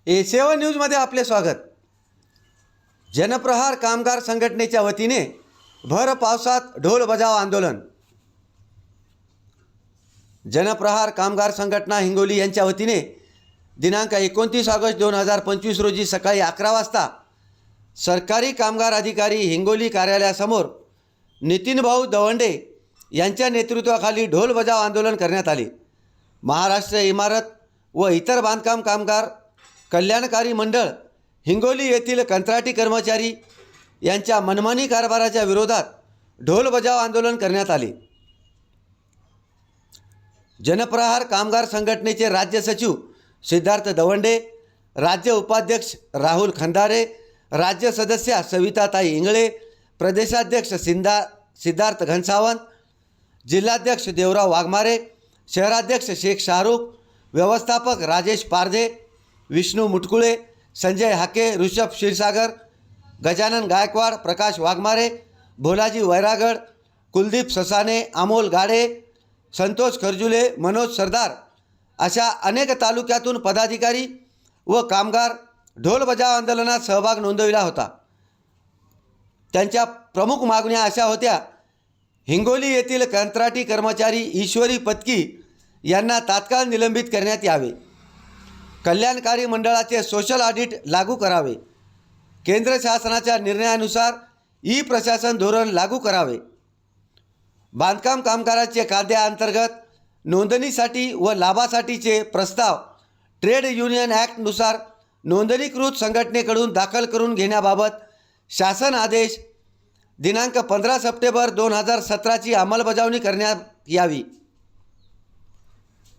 A7 न्यूजमध्ये आपले स्वागत। जनप्रहार कामगार संघटनेच्या वतीने भर पावसात ढोल बजाव आंदोलन। जनप्रहार कामगार संघटना हिंगोली यांच्या वतीने दिनांक 29 ऑगस्ट 2025 रोजी सकाळी 11 वाजता सरकारी कामगार अधिकारी हिंगोली कार्यालयासमोर नितीन भाऊ दवंडे यांच्या नेतृत्वाखाली ढोल बजाव आंदोलन करण्यात आले। महाराष्ट्र इमारत व इतर बांधकाम कामगार कल्याणकारी मंडळ हिंगोली येथील कंत्राटी कर्मचारी यांच्या मनमानी कारभाराच्या विरोधात ढोल बजाव आंदोलन करण्यात आले। जनप्रहार कामगार संघटनेचे राज्य सचिव सिद्धार्थ दवंडे, राज्य उपाध्यक्ष राहुल खंदारे, राज्य सदस्या सविताताई इंगळे, प्रदेशाध्यक्ष सिद्धार्थ घनसावंत, जिल्हाध्यक्ष देवराव वाघमारे, शहराध्यक्ष शेख शाहरुख, व्यवस्थापक राजेश पारधे, विष्णू मुटकुळे, संजय हाके, ऋषभ क्षीरसागर, गजानन गायकवाड, प्रकाश वाघमारे, भोलाजी वैरागड, कुलदीप ससाने, अमोल गाडे, संतोष खरजुले, मनोज सरदार अशा अनेक तालुक्यातून पदाधिकारी व कामगार ढोल बजाव आंदोलनात सहभाग नोंदविला होता। त्यांच्या प्रमुख मागण्या अशा होत्या: हिंगोली येथील कंत्राटी कर्मचारी ईश्वरी पत्की यांना तात्काळ निलंबित करण्यात यावे, कल्याणकारी मंडळाचे सोशल ऑडिट लागू करावे, केंद्र शासनाच्या निर्णयानुसार ई प्रशासन धोरण लागू करावे, बांधकाम कामगारांचे कायद्याअंतर्गत नोंदणीसाठी व लाभासाठीचे प्रस्ताव ट्रेड युनियन ॲक्टनुसार नोंदणीकृत संघटनेकडून दाखल करून घेण्याबाबत शासन आदेश दिनांक 15 सप्टेंबर 2017ची अंमलबजावणी करण्यात यावी।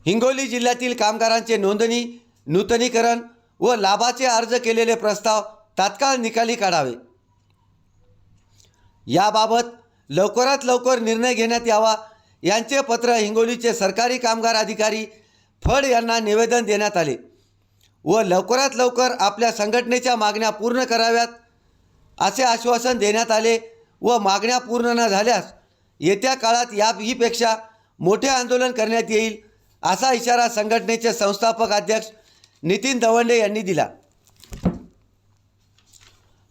हिंगोली जिल्ह्यातील कामगारांचे नोंदणी, नूतनीकरण व लाभाचे अर्ज केलेले प्रस्ताव तात्काळ निकाली काढावे। याबाबत लवकरात लवकर निर्णय घेण्यात यावा यांचे पत्र हिंगोलीचे सरकारी कामगार अधिकारी फड यांना निवेदन देण्यात आले व लवकरात लवकर आपल्या संघटनेच्या मागण्या पूर्ण कराव्यात असे आश्वासन देण्यात आले व मागण्या पूर्ण न झाल्यास येत्या काळात याहीपेक्षा मोठे आंदोलन करण्यात येईल असा इशारा संघटनेचे संस्थापक अध्यक्ष नितीन दवंडे यांनी दिला।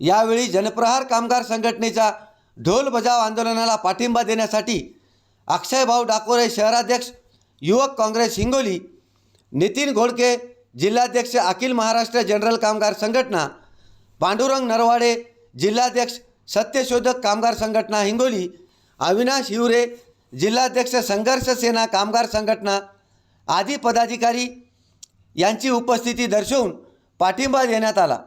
यावेळी जनप्रहार कामगार संघटनेच्या ढोल बजाव आंदोलनाला पाठिंबा देण्यासाठी अक्षयभाऊ डाकोरे शहराध्यक्ष युवक काँग्रेस हिंगोली, नितीन घोडके जिल्हाध्यक्ष अखिल महाराष्ट्र जनरल कामगार संघटना, पांडुरंग नरवाडे जिल्हाध्यक्ष सत्यशोधक कामगार संघटना हिंगोली, अविनाश हिवरे जिल्हाध्यक्ष संघर्ष सेना कामगार संघटना आदी पदाधिकारी यांची उपस्थिती दर्शवून पाठिंबा देण्यात आला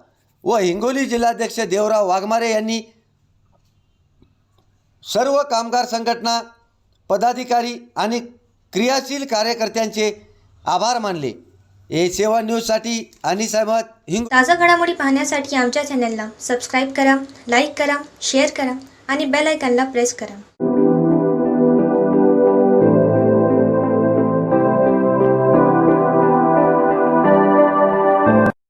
व हिंगोली जिल्हाध्यक्ष देवराव वाघमारे यांनी सर्व कामगार संघटना पदाधिकारी आणि क्रियाशील कार्यकर्त्यांचे आभार मानले। A7 न्यूजसाठी अनिस अहमद ताजा घडामोडी पाहण्यासाठी आमच्या चॅनलला सबस्क्राईब करा, लाईक करा, शेअर करा आणि बेल आयकॉनला प्रेस करा।